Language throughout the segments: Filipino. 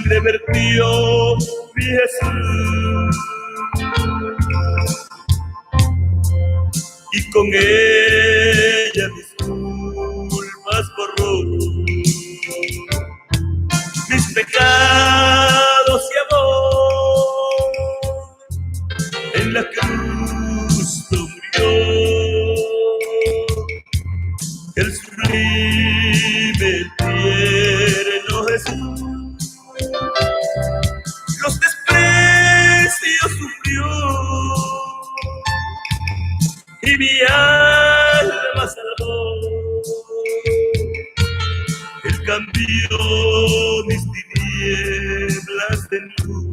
sangre vertió mi Jesús, y con ella mis culpas borró. Mis pecados y amor en la cruz murió. El sublime, el tierno Jesús los desprecios sufrió, y mi alma salvó. Él cambió mis tinieblas de luz.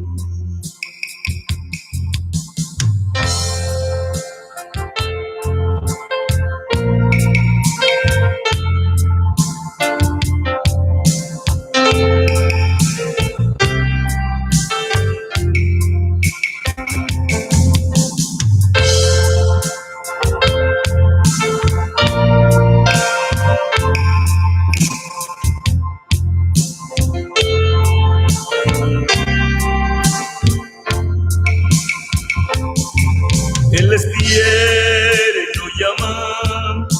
Él es tierno y amante,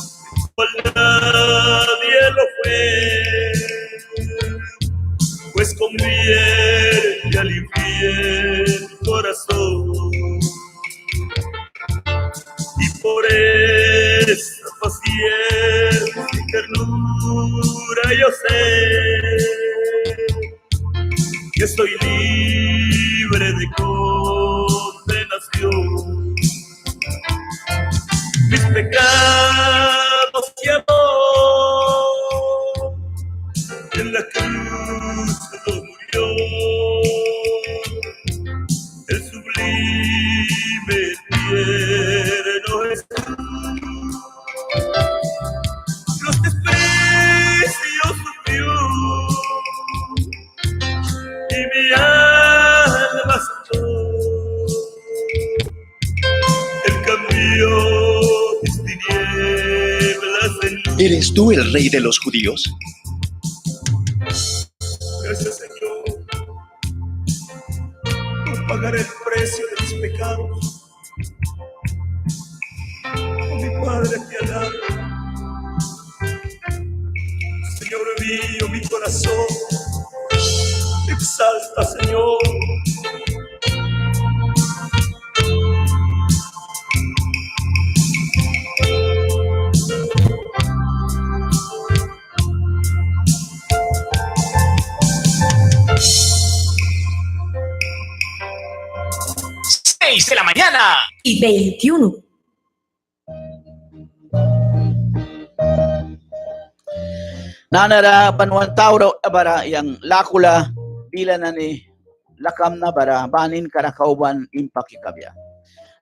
cual nadie lo fue, pues convierte al infiel corazón. Y por esa paciencia y ternura yo sé que estoy libre de condenación. Mis pecados y amor en la cruz lo murió. El sublime, tierno Jesús los desprecios sufrió, y mi alma sanó. Él cambió mis tinieblas en luz. ¿Eres tú el rey de los judíos? Gracias, Señor, por pagar el precio de mis pecados. Oh, mi Padre, te alabo. Señor mío, mi corazón te exalta, Señor. De la mañana y 21. Nanara Panuan Tauro bara yang lakula bila na ni lakam na bara banin karakauban impaki kabya.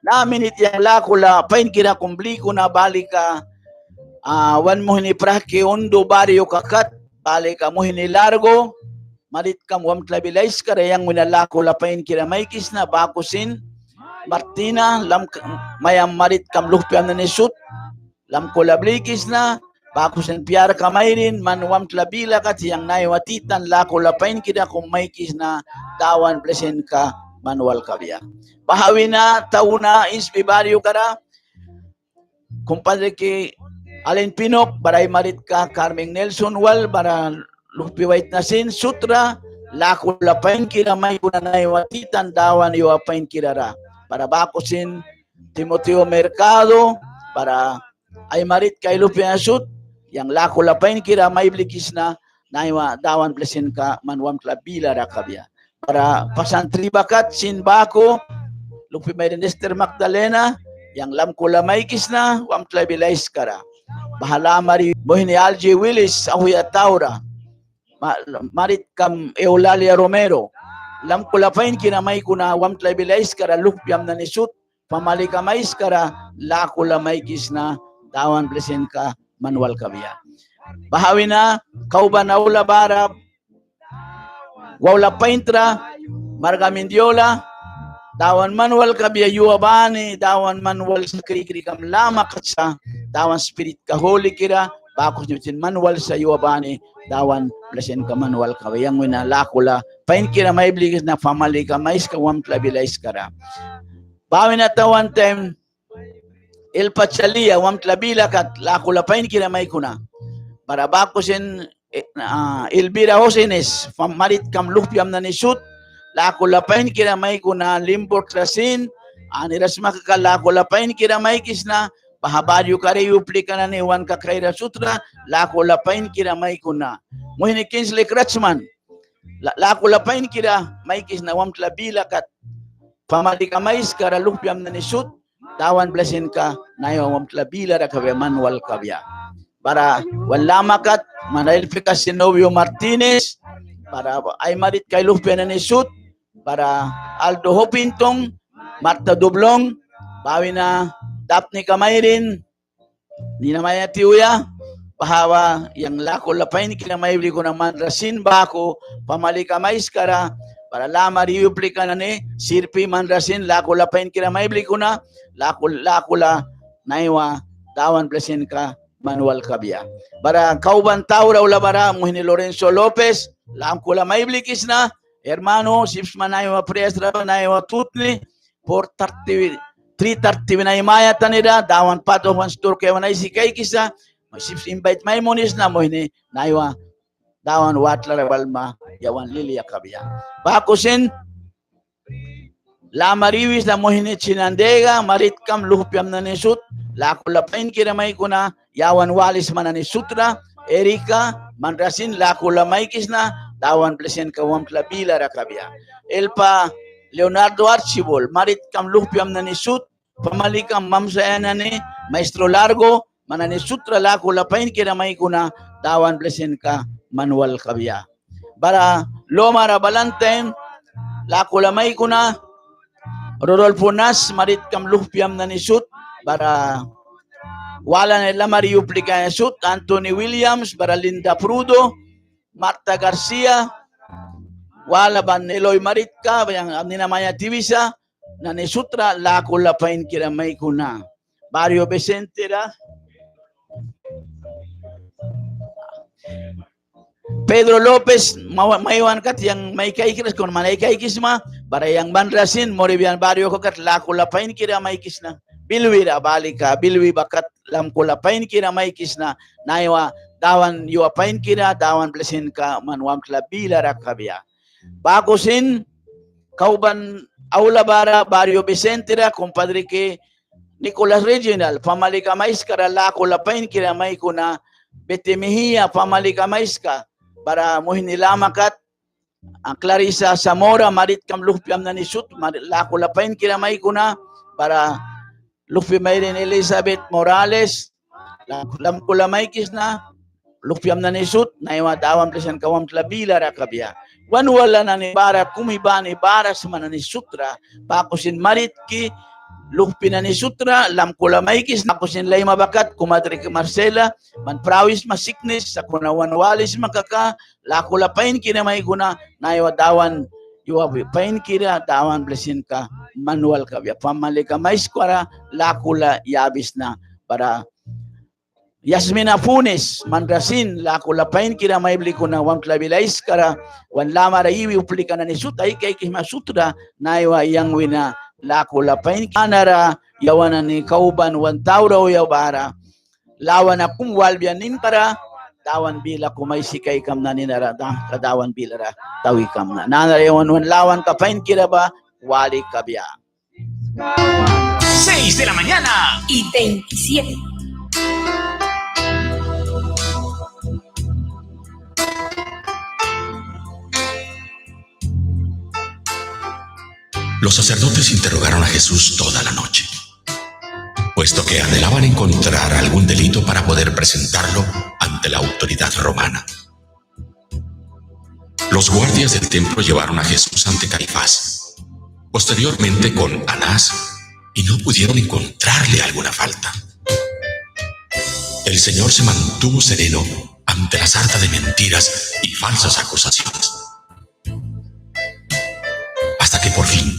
Naminit yang lakula pain kira kumbliko na balika wan mo hini prahki undo baryo kakat balika mo hini largo marit kam wam tlabilais kara yang winalakula pain kira maikis na bakusin Martina lam mayam marit kam luhpiam na nisut lam kolablikis na bakusin piar kamairin manwam tlabila kat yang naiwatitan lako lapain kida kung maikis na dawan plesen ka manual kabya. Bahawina tauna inspi baryo kara kumpadre ki Alin Pinok baray marit ka Carmen Nelson Wal bara luhpi wait na sin sutra lako lapain kida may kuna naiwatitan dawan iwapain kirara. Para bakusin Timoteo Mercado, para ay marit kay Lupian Sud, yang lako lapain kira may blikis na naiwa dawan plesin ka manwam klabila rakabya. Para pasantri bakat sin bako, Lupi may Esther Magdalena, yang lam ko lamay kis na wam klabilais kara. Bahala mari bohini Algie Willis ahuya taura, marit kam Eulalia Romero, lam kulapain kinamay kuna wam tlabilais kara lupyam na nisut pamalika mais kara la kulamay kisna dawan plesen ka manual kabya. Bahawina kauban aula bara wala paintra margamindiola dawan manual kabya yuabani dawan manual sa kri kam lama katsa dawan spirit ka holy kira bakos nyo sin manual sa iyo bani dawan blesen ka manual ka yang wina lakula pain kira may bligis na family ka mais ka wam tlabilais kara bawin at one time il pachalia wam tlabila kat lakula pain kira may kuna para bakosin Elvira Hosenes marit kam lupiam na nisut lakula pain kira may kuna limbor trasin aniras makakala lakula pain kira may kisna pahabaryo kare uplika na ni Juan Kakaira Sutra, lako lapain kira may kuna. Muhini Kinsley Kratzman, lako lapain kira may kis na wam tlabila kat pamalikamais kara lupiam na nisut, tawan blasin ka na yung wam tlabila rakabe manual kabya. Para wala makat, manalpika si Novio Martinez, para ay marit kay lupiam na nisut, para Aldo Hopintong, Marta Dublong, bawi na Daphne Kamayrin, ni na maya tiuya, pahawa yang lako lapain kina maibli ko naman rasin bako, pamali kamais kara, para lama riuplika na ni, sirpi man rasin, lako lapain kina maibli ko na, lako la, naiwa, tawan plasin ka, manual kabya. Para kauban tao raw labara, muhini Lorenzo Lopez, lam ko la maibli kis na, hermano, sips manaywa presra, naiwa tutli, 3:30 na imaya tanida dawan pato wan store kay wanay sikay kisa masip invite may monis na mo ini naiwa dawan watla balma yawan lilia kabya bakusin la mariwis na mo ini chinandega marit kam luhpiam na nisut la kulapain kira may kuna yawan walis man ni sutra Erika mandrasin la kulamay kisna dawan plesen kawam klabila rakabya elpa Leonardo Archibald marit kam luhpiam na nisut pamalikam mamsaya na ni Maestro Largo manani sutra lako lapain kira may kuna dawan blesen ka manual kabya para Loma Rabalanteng lako lamay kuna Rodolfo Nas marit kam luhpiam na ni sut para wala na Mario Plica sut Anthony Williams para Linda Prudo Marta Garcia wala ban Eloy Maritka yang ninamaya Tivisa na ni sutra lako lapain kira may kuna Barrio Vicente ra Pedro Lopez maywan kat yang may kaikis kung manay kaikis ma para yang bandrasin moribian barrio ko kat lako lapain kira may kis na bilwi ra balika bilwi bakat lam ko lapain kira may kis na naiwa dawan yuapain kira dawan blesin ka manwam klabila rakabya bakusin kauban Aula Bara, Barrio Vicente ra, compadre que Nicolas Regional, pamalikamais kara lako lapain kira may kuna Bete Mejia, pamalikamais ka para muhinilamakat Clarissa Zamora, marit kam luhpiam na nisut, lako lapain kira may kuna para luhpi mayrin Elizabeth Morales, lam kulamaykis na luhpiam na nisut, naiwa dawan plesan kawam tlabila rakabya. Wan wala na ni bara kumiba ni bara sa manani sutra pakusin marit ki luhpi na ni sutra lam kulamaykis nakusin lay mabakat kumadri ki Marcela man prawis masiknis sa kunawan walis makaka lakula pain kina may guna naiwa dawan yuwa pain kira dawan blesin ka manual kabya pamali ka mais kwara lakula yabis na para Yasmina Funes, Mandrasin, lako lapain kira may bli ko na wam klabilais kara wan lama ra iwi uplika na ni sutay kay kisma sutra naiwa yang wina lako lapain kanara yawana ni kauban wan taura o yawbara lawan akum walbianin para dawan bila kumay sikay kam na ninara kadawan bila ra tawi kam na nanara yawan wan lawan kapain kira ba wali kabya 6 de la mañana y 27. Los sacerdotes interrogaron a Jesús toda la noche, puesto que anhelaban encontrar algún delito para poder presentarlo ante la autoridad romana. Los guardias del templo llevaron a Jesús ante Caifás, posteriormente con Anás, y no pudieron encontrarle alguna falta. El Señor se mantuvo sereno ante la sarta de mentiras y falsas acusaciones, hasta que por fin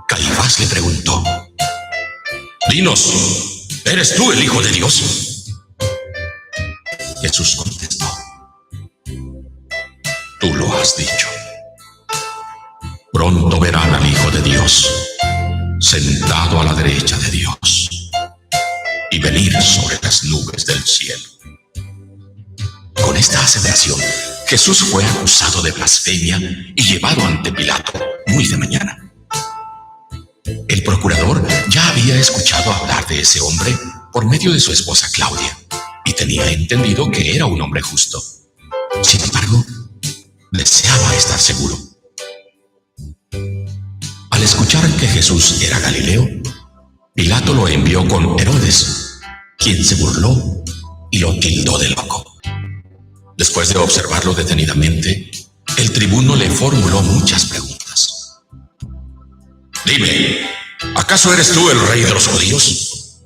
Caifás le preguntó: «Dinos, ¿eres tú el Hijo de Dios?». Jesús contestó: tú lo has dicho. Pronto verán al Hijo de Dios sentado a la derecha de Dios y venir sobre las nubes del cielo. Con esta aseveración, Jesús fue acusado de blasfemia y llevado ante Pilato muy de mañana. El procurador ya había escuchado hablar de ese hombre por medio de su esposa Claudia y tenía entendido que era un hombre justo. Sin embargo, deseaba estar seguro. Al escuchar que Jesús era Galileo, Pilato lo envió con Herodes, quien se burló y lo tildó de loco. Después de observarlo detenidamente, el tribuno le formuló muchas preguntas. Dime, ¿acaso eres tú el rey de los judíos?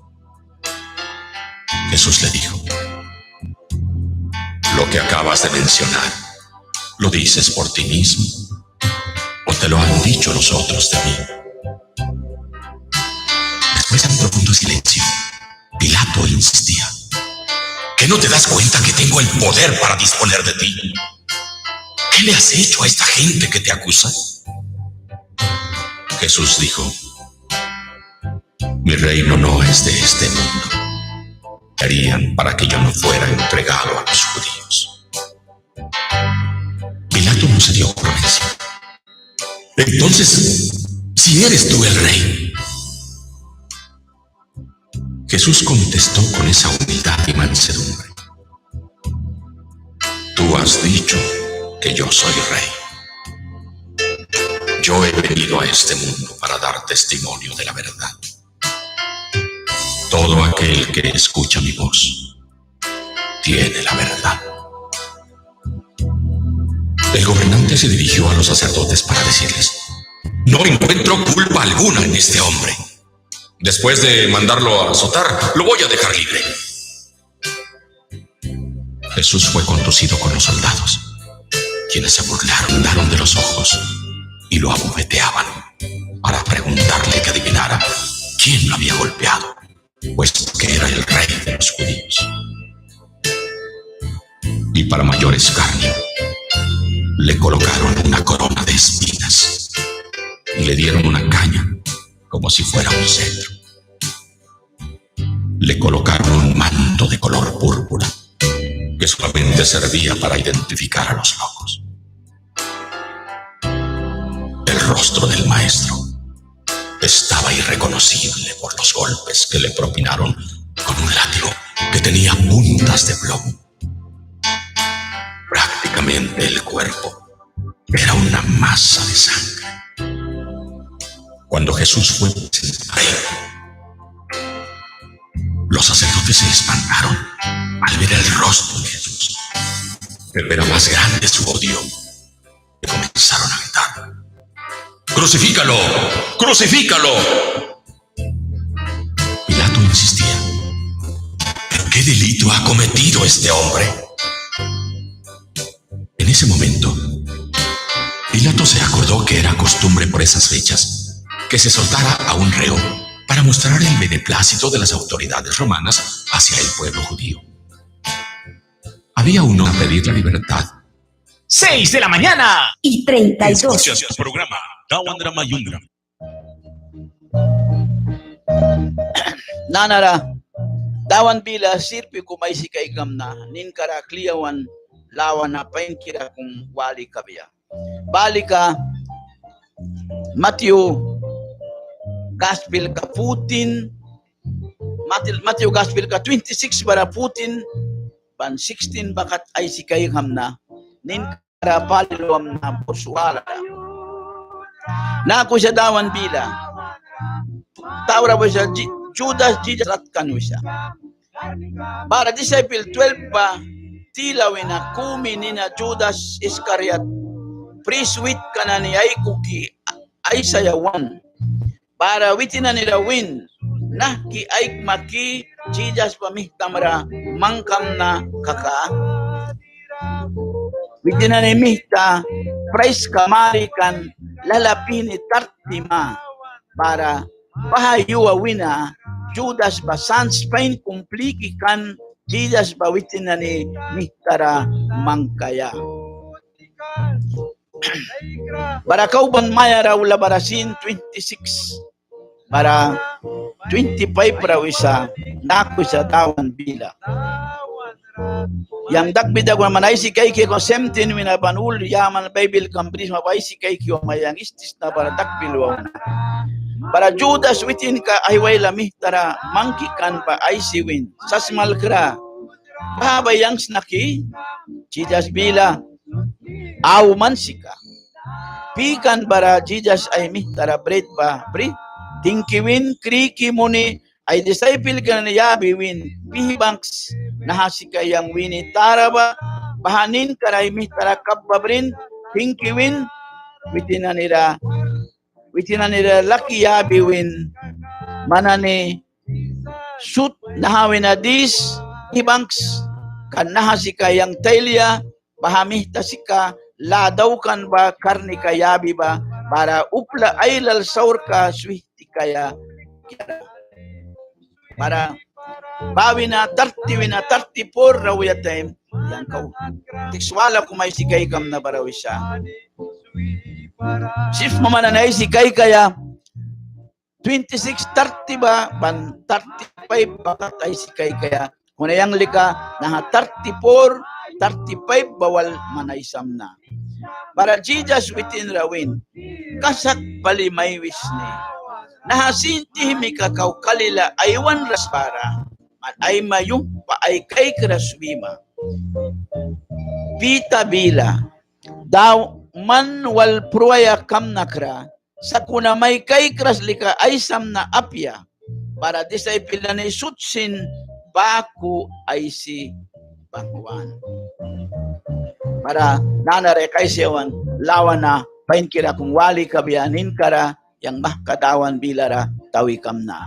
Jesús le dijo: lo que acabas de mencionar, ¿lo dices por ti mismo o te lo han dicho los otros de mí? Después de un profundo silencio, Pilato insistía: ¿qué no te das cuenta que tengo el poder para disponer de ti? ¿Qué le has hecho a esta gente que te acusa? Jesús dijo: mi reino no es de este mundo. Harían para que yo no fuera entregado a los judíos. Pilato no se dio por vencido. Entonces, si eres tú el rey. Jesús contestó con esa humildad y mansedumbre: tú has dicho que yo soy rey. Yo he venido a este mundo para dar testimonio de la verdad. Todo aquel que escucha mi voz tiene la verdad. El gobernante se dirigió a los sacerdotes para decirles: no encuentro culpa alguna en este hombre. Después de mandarlo a azotar, lo voy a dejar libre. Jesús fue conducido con los soldados, quienes se burlaron de los ojos y lo abofeteaban para preguntarle que adivinara quién lo había golpeado, puesto que era el rey de los judíos. Y para mayor escarnio, le colocaron una corona de espinas y le dieron una caña como si fuera un cetro. Le colocaron un manto de color púrpura que solamente servía para identificar a los locos. El rostro del maestro estaba irreconocible por los golpes que le propinaron con un látigo que tenía puntas de plomo. Prácticamente el cuerpo era una masa de sangre. Cuando Jesús fue presentado, los sacerdotes se espantaron al ver el rostro de Jesús, pero era más grande su odio que comenzaron a gritar: ¡crucifícalo! ¡Crucifícalo! Pilato insistía: ¿pero qué delito ha cometido este hombre? En ese momento, Pilato se acordó que era costumbre por esas fechas que se soltara a un reo para mostrar el beneplácito de las autoridades romanas hacia el pueblo judío. Había uno a pedir la libertad. 6 de la mañana y 32. Escuchas el programa Dawan Mayundra. Nanara, dawan bila sirpi kumay si kaikam na, ninkara kliyawan lawan na painkira kung wali kabya. Balika, Matthew Gospel ka Putin, Matthew Gospel ka 26 bara Putin, ban 16 bakat ay si kaikam na, ninkara palilwam na buswala. Na ako siya dawan bila, tawra ba siya Judas Jesus ratkan siya. Para disciple 12 ba, tilawin na kumi ni na Judas Iscariot, priswit ka na ni ay kuki ay sayawan. Para witin na nila win, na ki ay maki Jesus pamihtamra mangkam na kaka. Witin na ni mihta, price kamarikan lalapin ni tartima para pahayuwa wina Judas basan Spain kumpliki kan Jesus bawitin na ni Mihtara Mangkaya. Bara kauban maya raw labarasin 26. Bara 25 raw isa nako sa tawan bila. Yang dakbida ko manay si kay ko 17 minabanul yaman Bible companies mabay si kay ko mayang istis na para dakbilwa. Para Judas witin ka ayway lami tara mangkikan pa ay siwin sasmal kra babayang snaki Jesus bila aw mansika pikan bara Jesus ay mi tara bread ba pri tingkiwin kriki muni ay disciple ka na yabi win pihibanks nahasika yang wini tara ba bahanin karay mi tara kababrin tingkiwin witin na nila laki yabi win manane shoot nahawin na dis hibanks kan nahasika yang tailya bahami tasika ladaw kan ba karni kayabi ba para upla ailal saur ka swihti kaya para bawi na 34 raw ya time yang kau tikswala kumay sigay kam na barawi siya sif mamananay sigay kaya 26-30 ba ban 35 bakat ay sigay kaya kunayang lika na 34-35 bawal manaysam na. Para Jesus within rawin, kasak bali may wisni. Nahasinti mi kakaw kalila aywan raspara, at ay mayung pa ay kay kraswima. Vita bila, daw man wal pruaya kam nakra, sa kuna may kay kraslika ay sam na apya, para disciple na ni sutsin baku ay si Bangwan. Para nanare kay siyawan lawan na pain kira kung wali kabianin kara yang mahkadawan bilara tawikam na.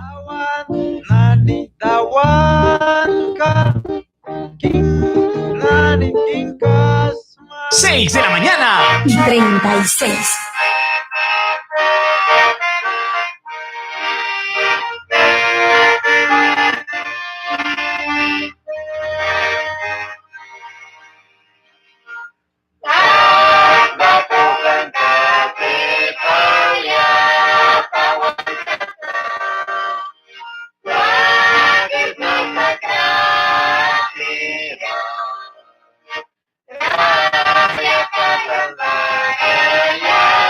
Tawan ka king nani king ka 6 de la mañana. 36. Yeah.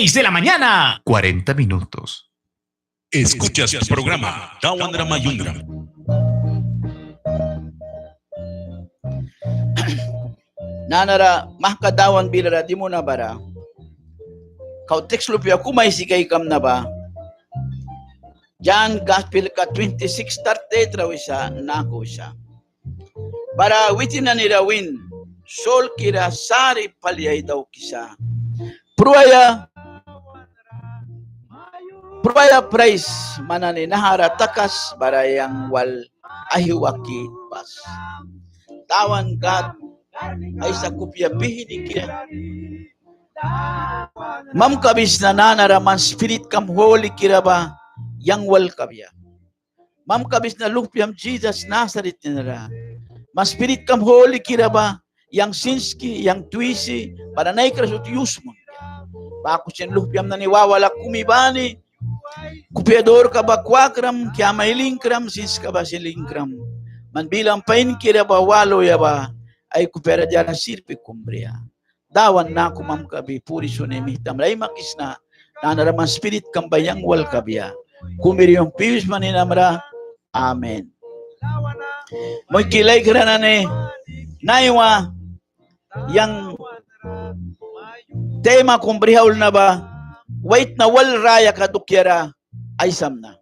6 de la mañana. 40 minutos. Escuchas tu programa Tawan Ramayundra. Nanara, mahkadawan bilara, di mo na bara. Kau text lupya, kumay sikay kam na ba? John Gospel ka 26:30 trawisa, nako siya. Bara witin na nirawin, sol kira sari palyay daw kisa. Pruaya price manani nahara takas barayang wal ahiwaki pas. Tawan God ay sa kupya bihini kira. Mam kabis na nanaraman spirit kam holy kira ba yang wal kabya. Mam kabis na lupyam Jesus Nazareth nara. Mas spirit kam holy kira ba yang sinski yang twisi para naikrasut yusmon. Bako siya lupyam na niwawala kumibani. Kupiador ka ba kwakram kya mailingkram sis ka ba silingkram. Man bilang pain kira ba walo ya ba ay kupera jana sirpi kumbria. Dawan na kumam kabi puri sunemi tamlay makis na nanaraman spirit kambayang wal kabya. Kumiri yung pius maninamra. Amen. Mo'y kilay kira na ni naiwa yang tema kumbrihaul na ba wait na wal raya kadukyara ay samna.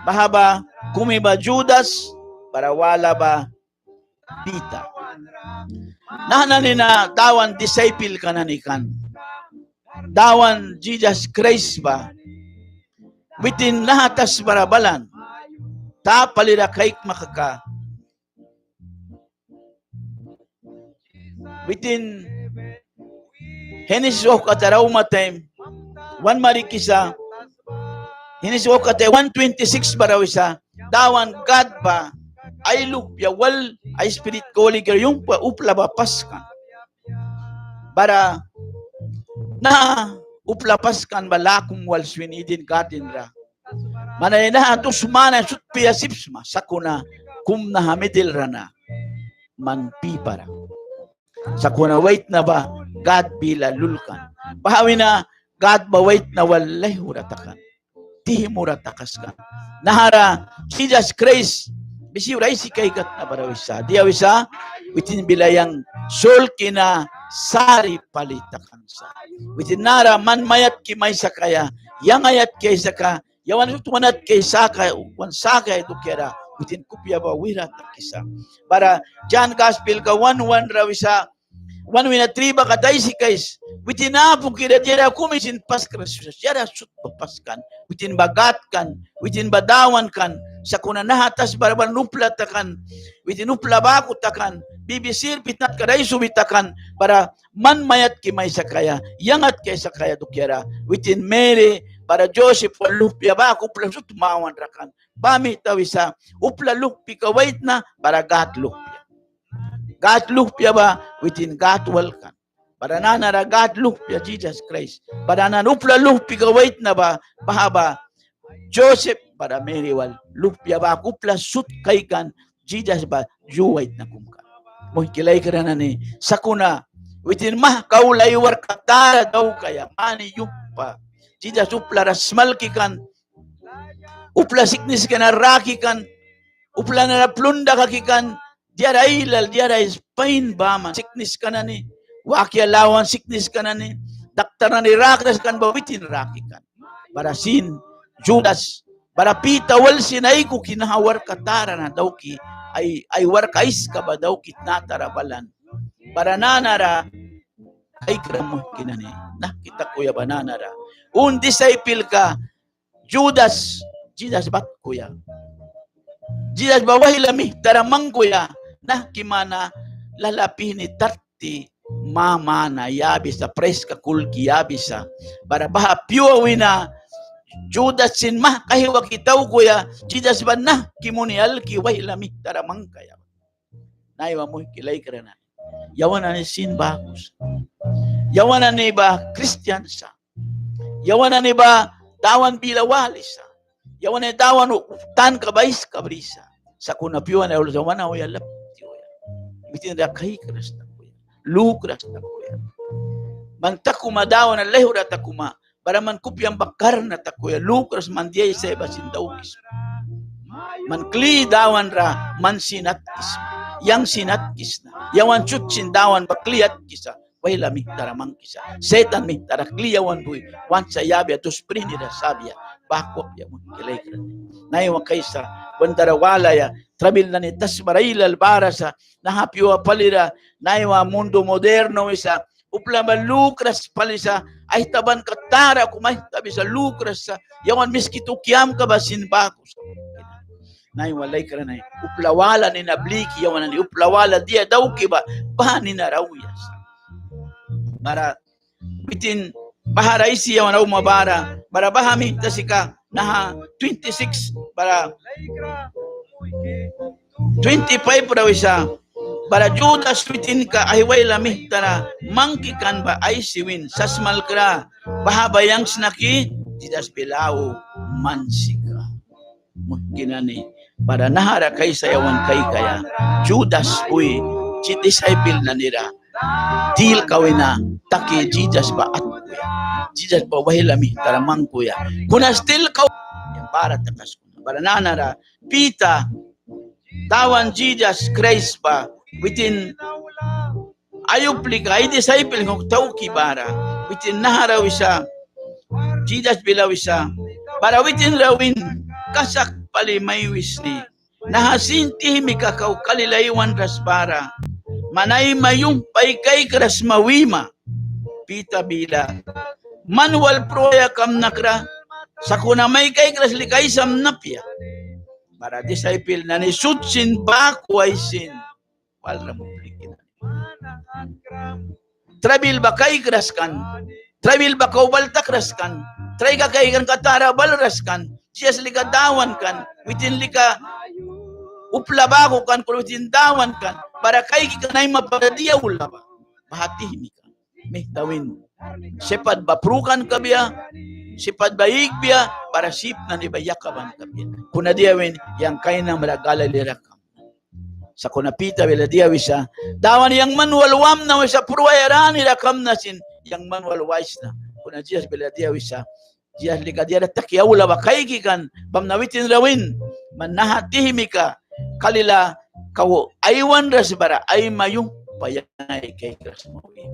Bahaba kumiba Judas para wala ba Pita. Nahanan na dawan disciple kananikan. Dawan Jesus Christ ba? Within nahatas barabalan. Ta palira kaik makaka. Within Henis of kataraw matay 1 marikisa Henis of katay 126 barawisa dawan God ba ay lupya wal ay spirit koliger yung pa upla ba paskan para na upla paskan balakum wal swinidin katin ra manay na atus mana sut piasipsma sakuna kum na hamidil rana man pipara sakuna wait na ba God bila lulkan bahawi na God ba wait na walay huratakan tihi muratakas ka nahara Jesus Christ bisi uray si kay kat na barawisa. Diawisa, witin bilayang sol kina sari palitakan sa. Witin nara man mayat ki may sakaya, yang ayat kay saka, yawan tumanat kay saka, wan saka ito kera, witin kupya ba wirat kisa. Para John Gospel ka 1:1 rawisa, 1:3 ba katay si kays, witin na po kira jera kumisin paskras, jera sut papaskan, witin bagatkan, witin badawan kan, sa kuna nahatas baraban nupla takan, witin nupla bako takan, bibisir pitnat kaday subitakan, para man mayat ki may sakaya, yangat kay sakaya dukyara, witin Mary, para Joseph, walupya bako, plasut tumawan rakan, bami tawisa, upla lupi kawait na, para gat lupya. Gat lupya ba, witin gat walkan. Para nanara gat lupya Jesus Christ. Para nanupla lupi kawait na ba, bahaba, Joseph, para Mary wal lupya ba kupla sut kaikan Jesus ba juwait na kumka. Mo kilay kana ni sakuna witin mah kaulay war katara daw kaya mani yupa. Jesus upla rasmal kikan upla siknis kana rakikan upla na plunda kakikan diara ilal diara Spain ba man siknis kana ni wakya lawan siknis kana ni daktar na ni rakras kan ba witin rakikan. Para sin Judas para pita wal sinay ko kinahawar katara na daw ki ay war kais ka ba daw kitnatara balan para nanara ay kramo kinani nakita ko ya bananara un disciple ka Judas Jesus bat kuya Jesus bawahi lami taramang kuya na kimana lalapi ni tarti mama na yabisa pres ka kulki yabisa para baha piwa na Judas sin mah kahiwa kitaw kuya Jesus ba na kimunial kiway lamik taramang kaya naiwa mo kilay karana yawan na ni sin bagus yawan na ni ba Christian sa yawan na ni ba tawan bilawalisa yawan na tawan tan kabais kabrisa sa kunapiwan na ulo yawan na uyalap bitin da kay krasta kuya lukras na kuya man takuma dawan na lehura takuma bara man kupyang bakar na takuya lukras man diay sa basindaukis man kli dawan ra man sinatkis yang sinatkis na yawan chutsin dawan bakliat kisa wala mi taramang kisa setan mi tarakliyawan buy wan sa yabi atus prini ra sabya bakop ya mo kilay kran naiwa kaysa bandara wala ya trabil na ni tas barailal para sa nahapyo palira naiwa mundo moderno isa upla malukras palisa ay taban katara kumay tabi sa lukras sa yawan miskitu kiam ka basin bakus nay walay kara nay uplawala ni nabliki yawan ni uplawala dia daw kiba bani na rawiyas para bitin bahara isi yawan au mabara para bahami tasika naha 26 para 25 raw isa para Judas bitin ka ahiway lamih tara mangkikan ba ay siwin sasmal kra bahabayang snaki Judas bilaw mansika mungkinani para nahara kay sayawan kay kaya Judas uy si disciple na nira deal kawina taki Jesus ba at kuya Jesus ba wahilami taramang kuya kuna still kaw para takas para nanara pita tawan Jesus Christ pa within ayupli ka ay disciple ng tawki bara within nahara wisa Jesus bilaw isa para within rawin kasak pali may wisni nahasinti mi kakaw kalilaywan rasbara manay mayung paykay kras mawima pita bila manual proya kam nakra sakuna may kay kras likay samnapya para disciple na ni sutsin bakway sin wala mo plikin trabil bakay kras kan trabil bakaw baltak ras kan try ka kay kan katara balras kan siyas lika dawan kan within lika uplabago kan kulutin dawan kan para kay kikanay mapagadiya ula ba mahatihimi ka may tawin sipad baprukan ka biya sipad baig biya para sip na nibayakaban ka biya kuna diyawin yang kay na maragala lirakam sa kunapita bila diyawisa dawan yang manualwam na wisa purwayarani rakam na sin yang manualwais na kuna diyas bila diyawisa diyas lika diya takya ula ba kay kikan pamnawitin rawin manahatihimi ka kalila kawo aywan rasbara ay mayung payanay kay krasmawi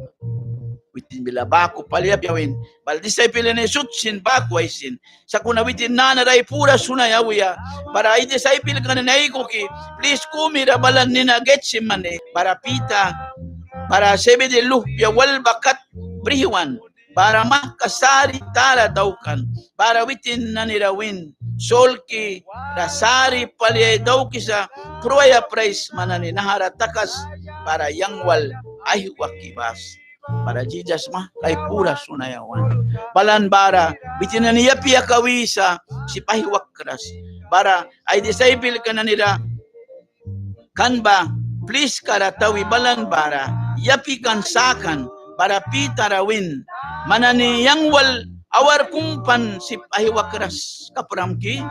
witin bila bako paliyap yawin bal disciple ni sutsin bako ay sin sa kuna witin nanaray pura sunayawiya para ay disciple ka na naikoki please kumira balan nina getsi mane para pita para sebe de luhya wal bakat briwan para makasari tala daukan para witin nanirawin solki rasari paliyay daw kisa pruaya price manani naharatakas para yangwal ay wakibas para Jesus mah kay pura sunayawan balan bara bitin na niya piya kawisa si pahiwak kras para ay disciple ka na nila kanba please karatawi balan bara yapi kan sakan para pitarawin manani yangwal awar kumpan si ahiwakras kapuramki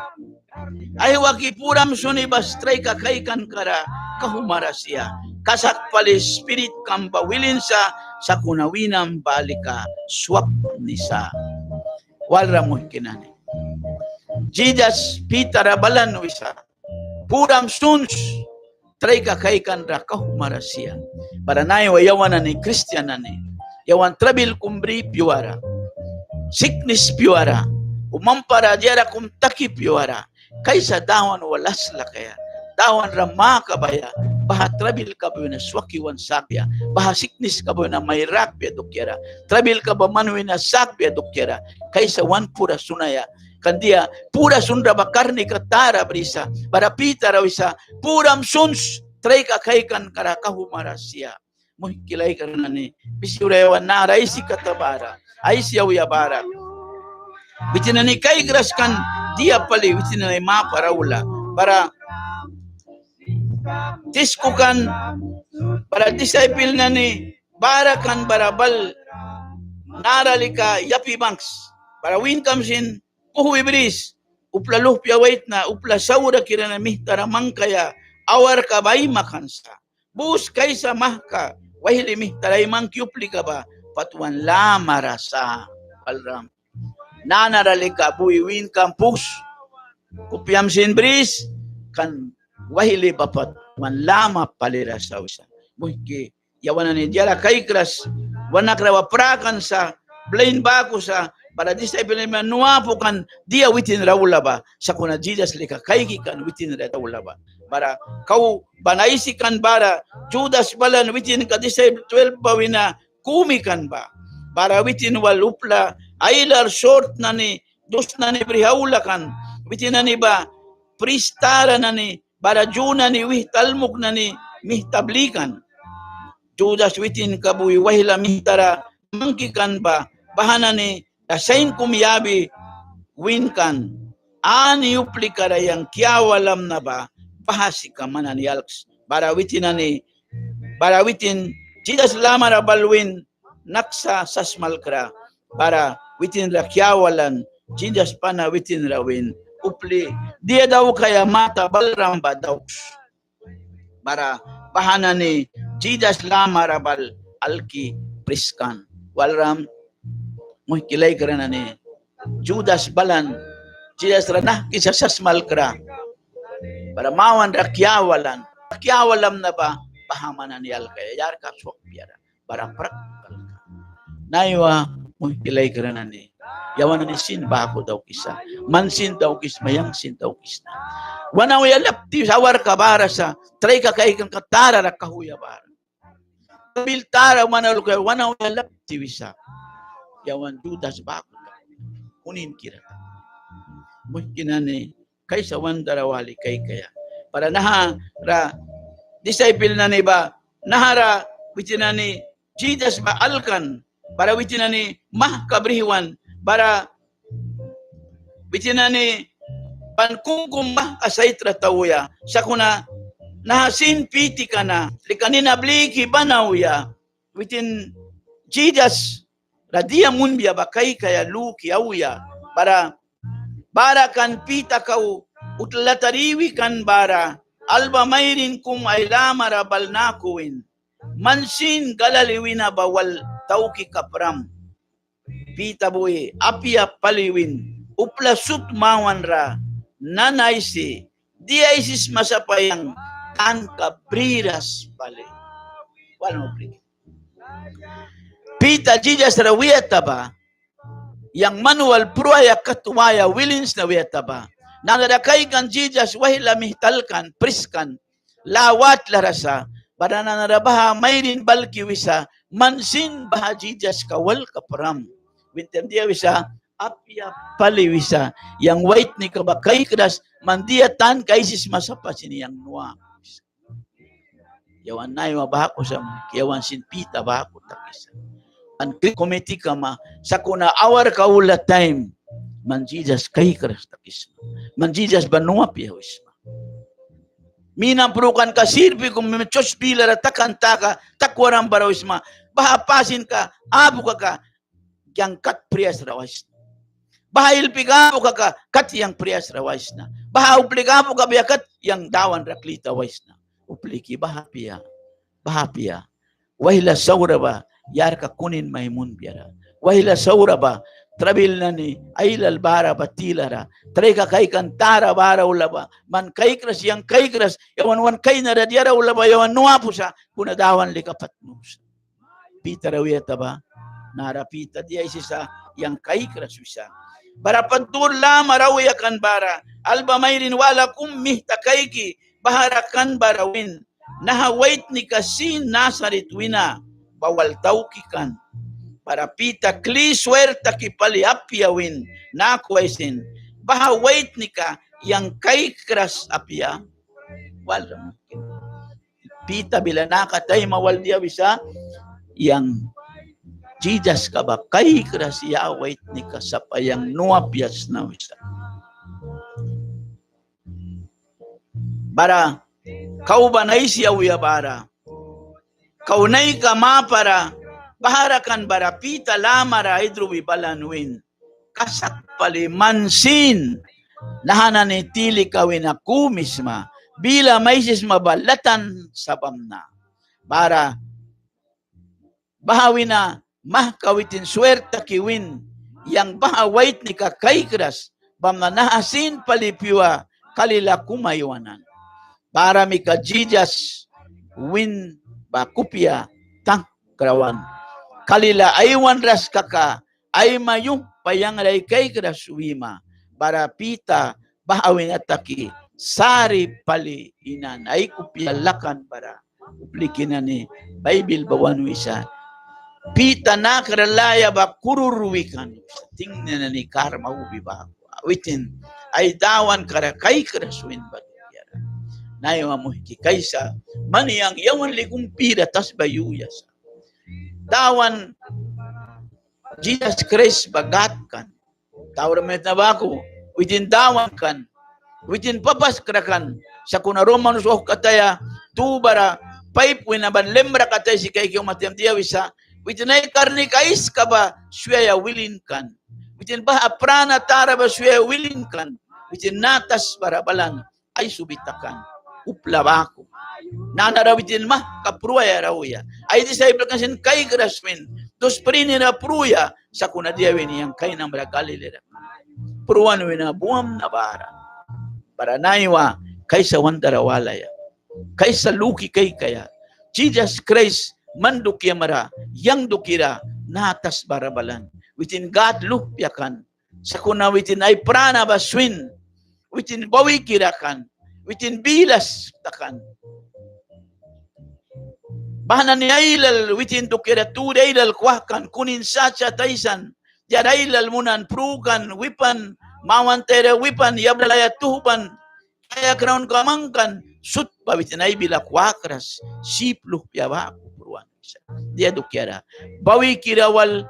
ahiwaki puram sunibas tray kakaikan kara kahumarasya kasak pali spirit kamba wilin sa kunawinam balika swap nisa walra mo kinani Jesus pitara balan wisa puram suns tray kakaikan ra kahumarasya para nayo yawan ni Christian ni yawan trabil kumbri piwara sickness piwara umampara diara kumtaki piwara kaysa dawan walas lakaya dawan rama kabaya baha trabil ka ba na swakiwan sapya baha sickness ka ba na may rapya dokyara trabil ka ba manwi na sapya dokyara kaysa wan pura sunaya kandia pura sundra bakarni katara brisa para pita rawisa puram suns tray kakaikan kara kahumarasya muhikilay karana ni bisiurewan na raisi katabara ay siya bara bitinani kay graskan dia pali bitinani ma paraula para tiskukan para disciple na ni barakan barabal naralika yapi banks para win comes in puhu ibris upla luhpya wait na upla saura kirana mihtaramang kaya awar kabay makansa bus kaysa mahka wahili mihtaray mang kyupli ka ba patuan la marasa alram nanaralika buiwin kampus kupyam sinbris kan wahili bapat wan lama palira sa usa muhki yawana ni diala kaikras wanak rawa prakan sa blain bako sa para disciple man nuapo kan dia witin rawula ba sa kuna Jesus lika kaigi kan witin rawula ba para kau banaisi kan bara Judas balan witin ka disciple 12 ba wina kumikan ba para witin walupla ailar short na ni dos na ni brihaula kan witin na ni ba pristara na ni para juna ni wih talmuk na ni mihtablikan Judas witin kabuy wahila mihtara mangkikan ba bahana ni Dasain kumiyabi winkan ani uplikara yang kiawalam na ba bahasi ka manan yalks barawitin Jesus lamara balwin naksa sasmalkra para witin ra kiawalan Jesus pana witin rawin upli dia daw kaya mata balram ba daw para bahana ni Jesus lamara bal alki priskan walram mo'y kilay ka na ni Judas balan Jesus ranah kisa sasmal kra para mawan rakyawalan rakyawalam na ba pahamanan yal kaya yar ka swak biara para prakal naiwa mo'y kilay ka na ni yawan ni sin bako daw kisa mansin daw kis mayang sin daw kis na wanaw yalapti sawar ka bara sa tray ka kay kang katara rakahuya bara biltara manaw kay wanaw yalapti wisa yawan Judas bako kunin kira mungkin ani kaysa wandarawali kay kaya para naha ra disciple na ni ba nahara witinani Jesus ba alkan para witinani mah kabriwan para witinani pankungkum mah kasaitra tawya sa kuna nahasin piti kana likanina bliki banawya witin Jesus radia munbia bakai kaya luki auya bara kan pita kau utlatariwi kan bara alba mayrin kum ay lamara balnakuin mansin galaliwina bawal tauki kapram pita boy apia paliwin uplasut mawanra nanaisi dia isis masapayang kan kabriras pali wala mo Pita Jesus rawiyata ba? Yang manual pruaya katuwaya willings na wiyata ba? Nanadakay kan Jesus wahila mihtalkan, priskan, lawat larasa, para nanarabaha mayrin balki wisa, mansin baha Jesus kawal kaparam. Wintem dia wisa, apya pali wisa, yang white ni kabakay kras, mandia tan kaisis masapa siniyang nuwa. Yawan na yung bahako sa yawan sin pita bahako takisa. An committee kama sa kuna awar kaula time man Jesus kay keras takis man Jesus banua piyawis minam perukan ka sirbi kum mechos bilara takan taka takwaram barawis bahapasin ka abu ka yang kat prias rawais bahayil pigapo ka kat yang prias rawais na baha upligapo ka biakat yang dawan raklita wais na upliki bahapia wahila saura ba yar ka kunin maimun biara wahila saura ba trabil na ni ailal bara batilara tray ka kay kantara bara ulaba man kay kras yang kay kras yawan kay na radiara ulaba yawan nuapo sa kunadawan likapat nus pita rawiyata ba narapita dia isa yang kay kras wisa bara pantur lama rawiyakan bara alba mayrin wala kummih takayki baharakan barawin nahawait ni kasin nasarit wina bawal taukikan para pita kli suerta ki pali apiawin nakwaisin baha wait nika yang kay kras apia wala pita bila nakatay mawal dia bisa yang Jesus ka ba kay kras ya wait nika sa payang nuapias na bisa bara kau ba naisiyaw ya bara kau nai ka mapara baharakan barapita lamara idruwi balanwin kasak pali mansin nahana ni tili kawin aku misma bila maisis mabalatan sabamna bara bahawina mah kawitin suerta kiwin yang bahawait ni kakaikras, bamnanahasin palipiwa, kalila kumaywanan. Para mi ka Jesus, win bakupya, tang karawan. Kalila aywan ras kaka, ay mayung payang ray kaikras wima, para pita, bahawin ataki, sari pali inan, ay kupyalakan para, uplikin na ni, Bible bawan wisa, pita na karalaya ba kururuwikan, tingnan na ni karma ubi ba, witin, ay dawan kara kay karaswin ba, nayo mo kaysa, maniyang yawan likumpira tas bayuyas, dawan, Jesus Christ bagatkan, tawramet na ba ako, witin dawan kan, witin papaskrakan, sa kuna Romanos o kataya, tubara, pipe winaban lembra katay si kay kiyong matiyam wisa, witin ay karni kais ka ba, suya wilin kan, witin ba aprana tara ba suya wilin kan, witin natas barabalan, ay subitakan, upla ba ako, nanarawitin mah, kapruya rawya, ay disciple kasin kay grasmin, dos prinira pruya, sa kuna diawin yang kay ng Galilea, pruan wina buwam na para naiwa, kaysa wandarawalaya, kaysa luki kay kaya, Jesus Christ, mandukya mara, yang dukira, natas barabalan, witin God lupyakan, sa kuna witin ay prana baswin, witin bawi kirakan, witin bilas takan, bahanan ni ailal, witin dukira tuda ailal kwakan, kunin sacha taisan, jarailal munan prukan, wipan, mawantere wipan, yablaya tuhupan, kaya kraun kamangkan, sut bawitin ay bilakwakras, sipluh piyawa puruan. Dia dukyara. Bawi kirawal,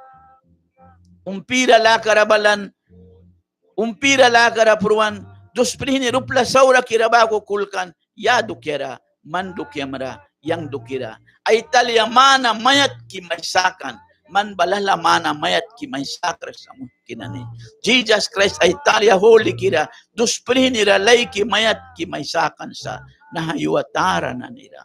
umpira lakarabalan, umpira lakara puruan, dos prihini rupla saura kirabako kulkan, ya dukyara, man dukyamara, yang dukira. Ay talya mana mayat kimaysakan, man balala mana mayat kimaysakras sa kinani. Jesus Christ ay talya holy kira, dos prinira layki mayat kimaysakan sa nahayuatara na nila.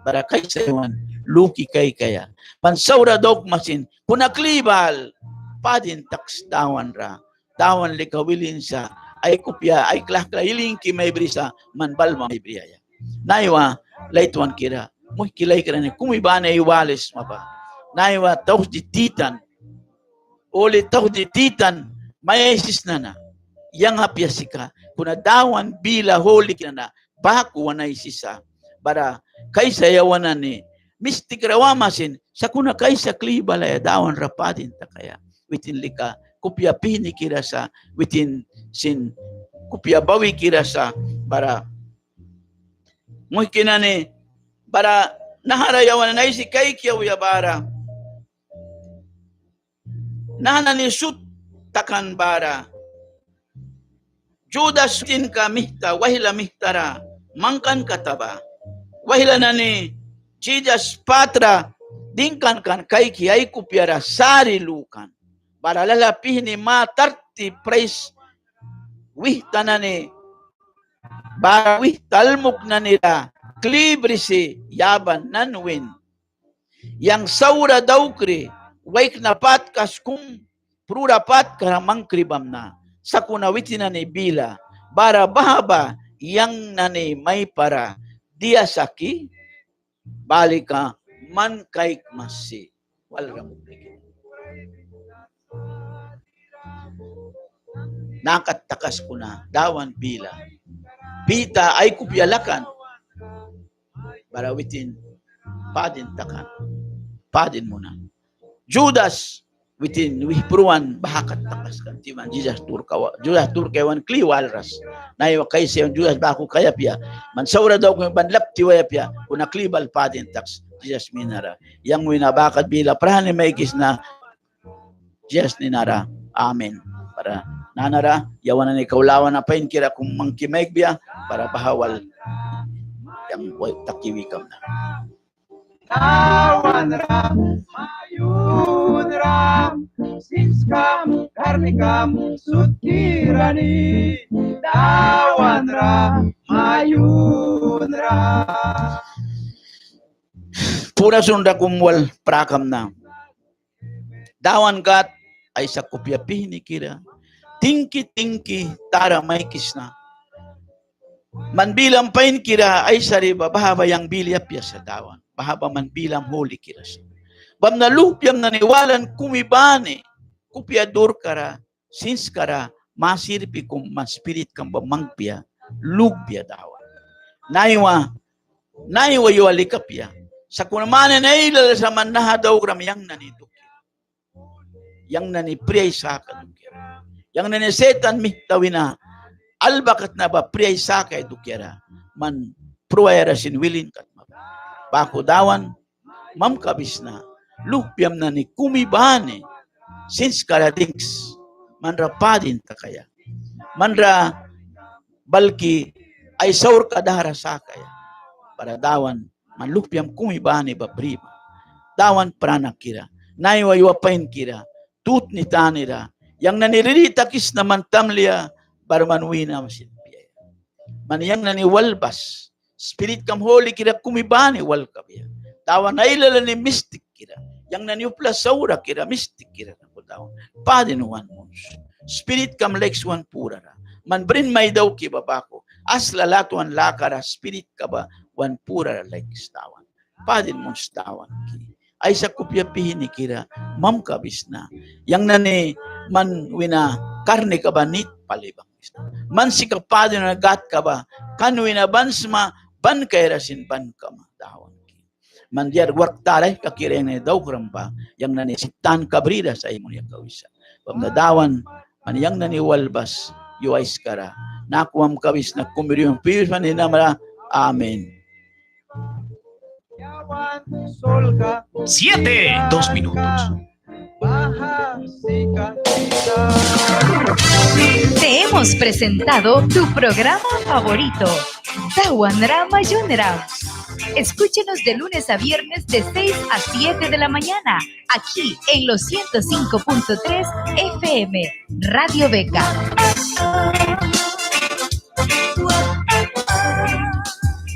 Para kay sayawan, luki kay kaya. Pansaura dogmasin, kunaklibal, padin taks tawan ra, tawan likawilin sa, ay kupya, ay klakla, iling ki may brisa, man balma may briyaya. Naiwa, laituan kira, muy kilay kira ni, kumibana iwalis mapa. Naiwa, taus di titan, uli taus di titan, mayesis na, yang hapyasika, kuna dawan bila holy kina na, baku wanay sisa, para kaysa yawanan ni, mistik rawamasin, sa kuna kaysa klibalaya, dawan rapatin takaya, witin lika, kupya pini kira sa, witin sin, kupya bawi kira sa, para, muy kinani, para, naharayawan na isi kay kiyaw yabara, nananisut takan bara, Judas din ka mihta, wahila mihtara, mangkan kataba, wahila na ni Jesus patra, dingkan kan kay kiyay kupyara, sari lukan, para lalapihin ni matarti praise, wihta na ni, para wihtalmuk na nila, klibrisi, yaban, nanwin, yang saura daw kri, waik na patkas kung prurapat karamang kribam na, sa kunawitin na ni bila, bara bahaba, yang nani may para, dia saki, balika, man kay masi. Walang mumigil. Nakatakas ko na, dawan bila. Pita ay kupyalakan, bara witin, padin takan, padin muna. Judas, witin wihpruan bahakat takas kan timan Jesus turkawan kliwalras nayo kay siya Judas baku kaya pia man saura daw kung banlap tiwaya pia kuna klibal padin tax Jesus minara yang winabakat bila prani maikis na Jesus ninara amen para nanara yawan ni kaulawan na pain kira kung mangkimaig biya para bahawal yang takiwi kam na Tawan ram, mayun ram, siskam, karnikam, sutkirani. Tawan ram, mayun ram. Pura sunda kumwal prakam na. Dawan kat ay sa kupyapi ni kira. Tingki tara may kisna. Man bilang pain kira ay sariba bahaba yang bilyapya sa dawan. Bahaba man bilang huli kira siya. Bam na lupyam naniwalan kumibane. Kupyadur kara, since kara, masirpi kung man spirit kang bamangpya, lugpya dawan. Naiwa yu alikapya. Sa kunamane na ilala sa mannaha daw gram yang nanidukya. Yang nanipriyay sa kadukya. Yang nanisetan mihtawina. Albakat na ba priyay sa kadukya. Man pruwera sinwilin kat maba. Bako dawan, mamkabis na. Lupyam na ni kumibane. Since karadings, manra padin kakaya. Manra balki ay saur kadahara sakaya. Para dawan, manlupyam kumibane ba prima. Dawan pranak kira. Naiwaywapain kira. Tut ni tanira. Yang naniriritakis naman tamlia barmanwina masinpiya. Maniyang naniwalbas. Spirit kam holy kira kumibane walkabya. Dawan na ilala ni mystic kira. Yang naniupla saura kira mystic kira. Padinuan mo. Spirit kam lex one pura. Man brin may daw ki babako. As lalatuan lakara. Spirit ka ba one pura lex tawan. Padin mo tawan ki. Ay sa kupyapihin ni kira. Mam kabis na. Yang nani man wina karne ka ba nit palibang. Man si kapadin na gat ka ba. Kan wina bansma ban kairasin ban kama tawan. Mandiar work taray kakireng na daw kuramba yang nanisitan kabrida sa imong yang kawisa. Pamnadawan maniyang naniwalbas yuais kara. Nakuam kawis na kumiriyong piyos maninamara. Amen. 7, 2 minutos. Te hemos presentado tu programa favorito, Tawan Rama Yunram. Escúchenos de lunes a viernes de 6 a 7 de la mañana, aquí en los 105.3 FM, Radio Beca.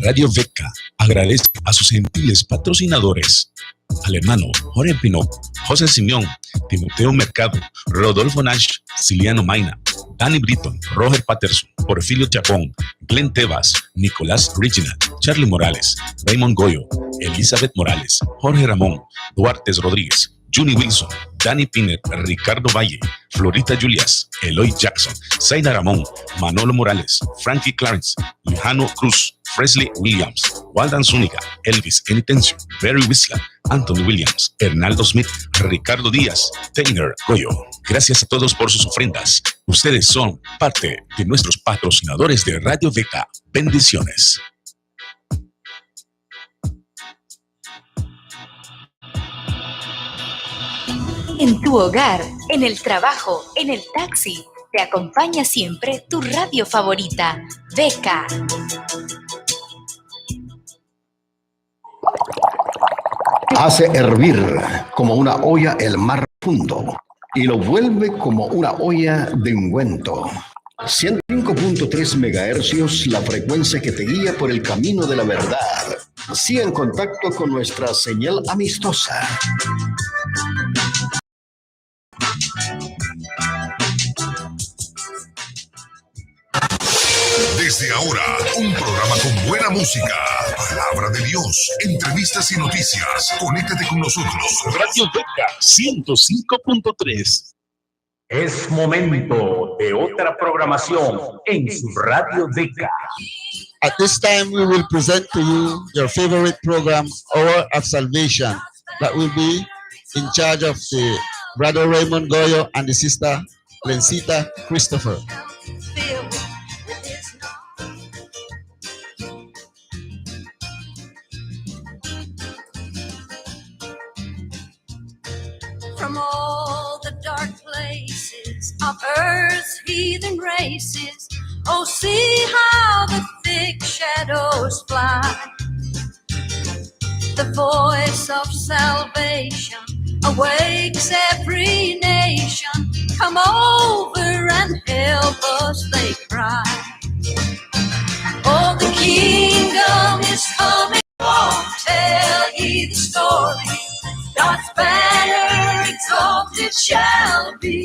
Radio Beca agradece a sus gentiles patrocinadores: al hermano Jorge Pinot, José Simeón, Timoteo Mercado, Rodolfo Nash, Ciliano Maina, Danny Britton, Roger Patterson, Porfirio Chapón, Glenn Tebas, Nicolás Reginald, Charlie Morales, Raymond Goyo, Elizabeth Morales, Jorge Ramón, Duartes Rodríguez, Juni Wilson, Danny Pinet, Ricardo Valle, Florita Julias, Eloy Jackson, Zaida Ramón, Manolo Morales, Frankie Clarence, Lujano Cruz, Presley Williams, Waldan Zúñiga, Elvis Enitencio, Barry Whistler, Anthony Williams, Hernaldo Smith, Ricardo Díaz, Taylor Goyo. Gracias a todos por sus ofrendas. Ustedes son parte de nuestros patrocinadores de Radio Beca. Bendiciones. En tu hogar, en el trabajo, en el taxi, te acompaña siempre tu radio favorita, Beca. Hace hervir como una olla el mar profundo y lo vuelve como una olla de ungüento. 105.3 megahercios, la frecuencia que te guía por el camino de la verdad. Sigue en contacto con nuestra señal amistosa. Desde ahora, un programa con buena música, palabra de Dios, entrevistas y noticias. Conéctate con nosotros. Radio Beca 105.3. Es momento de otra programación en su Radio Beca. At this time, we will present to you your favorite program, Hour of Salvation, that will be in charge of the Brother Raymond Goyo and the Sister Lencita Christopher. From all the dark places of earth's heathen races, oh, see how the thick shadows fly. The voice of salvation awakes every nation. Come over and help us, they cry. Oh, the kingdom is coming. Oh, tell ye the story. God's banner exalted shall be.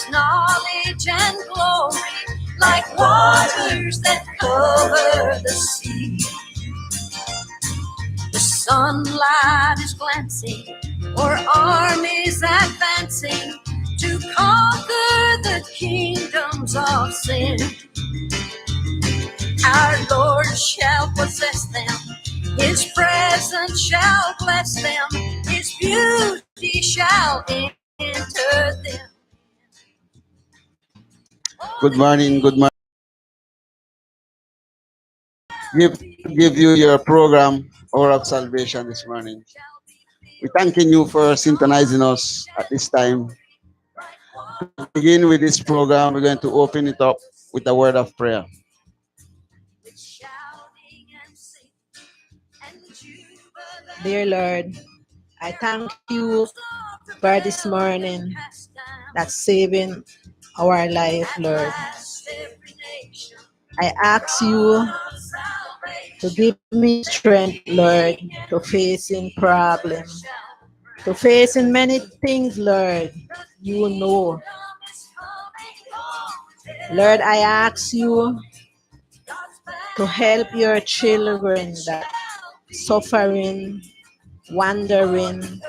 His knowledge and glory, like waters that cover the sea. The sunlight is glancing, or armies advancing to conquer the kingdoms of sin. Our Lord shall possess them, His presence shall bless them, His beauty shall enter them. Good morning. Good morning. Give you your program, Hour of Salvation, this morning. We're thanking you for synchronizing us at this time. To begin with this program, we're going to open it up with a word of prayer. Dear Lord, I thank you for this morning that's saving our life, Lord. I ask you to give me strength, Lord, to facing problems, to facing many things, Lord, you know. Lord, I ask you to help your children that suffering, wandering.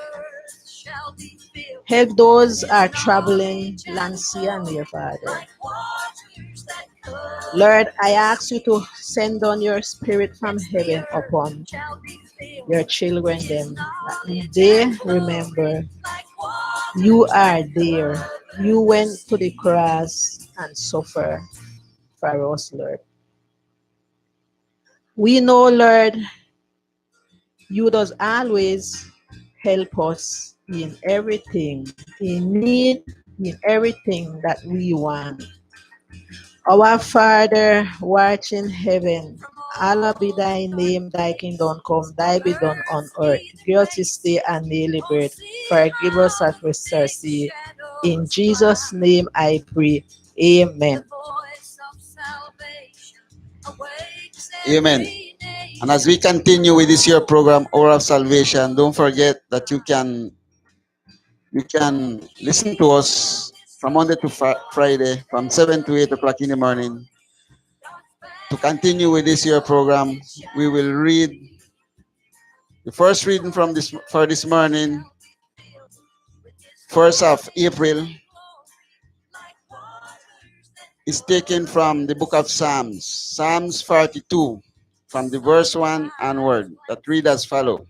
Help those are traveling land, sea, and dear Father. Lord, I ask you to send down your spirit from heaven upon your children, them, that they remember you are there. You went to the cross and suffered for us, Lord. We know, Lord, you does always help us in everything, in need, in everything that we want. Our Father, watch in heaven, hallowed be thy name, thy kingdom come, thy be done on earth. Give us this day our daily bread. Forgive us our trespasses. In Jesus' name I pray. Amen. Amen. And as we continue with this year program, Hour of Salvation, don't forget that you can listen to us from Monday to Friday from 7 to 8 o'clock in the morning. To continue with this year program, we will read the first reading for this morning, 1st of April, is taken from the book of Psalms, Psalms 42, from the verse 1 onward, that read as follows.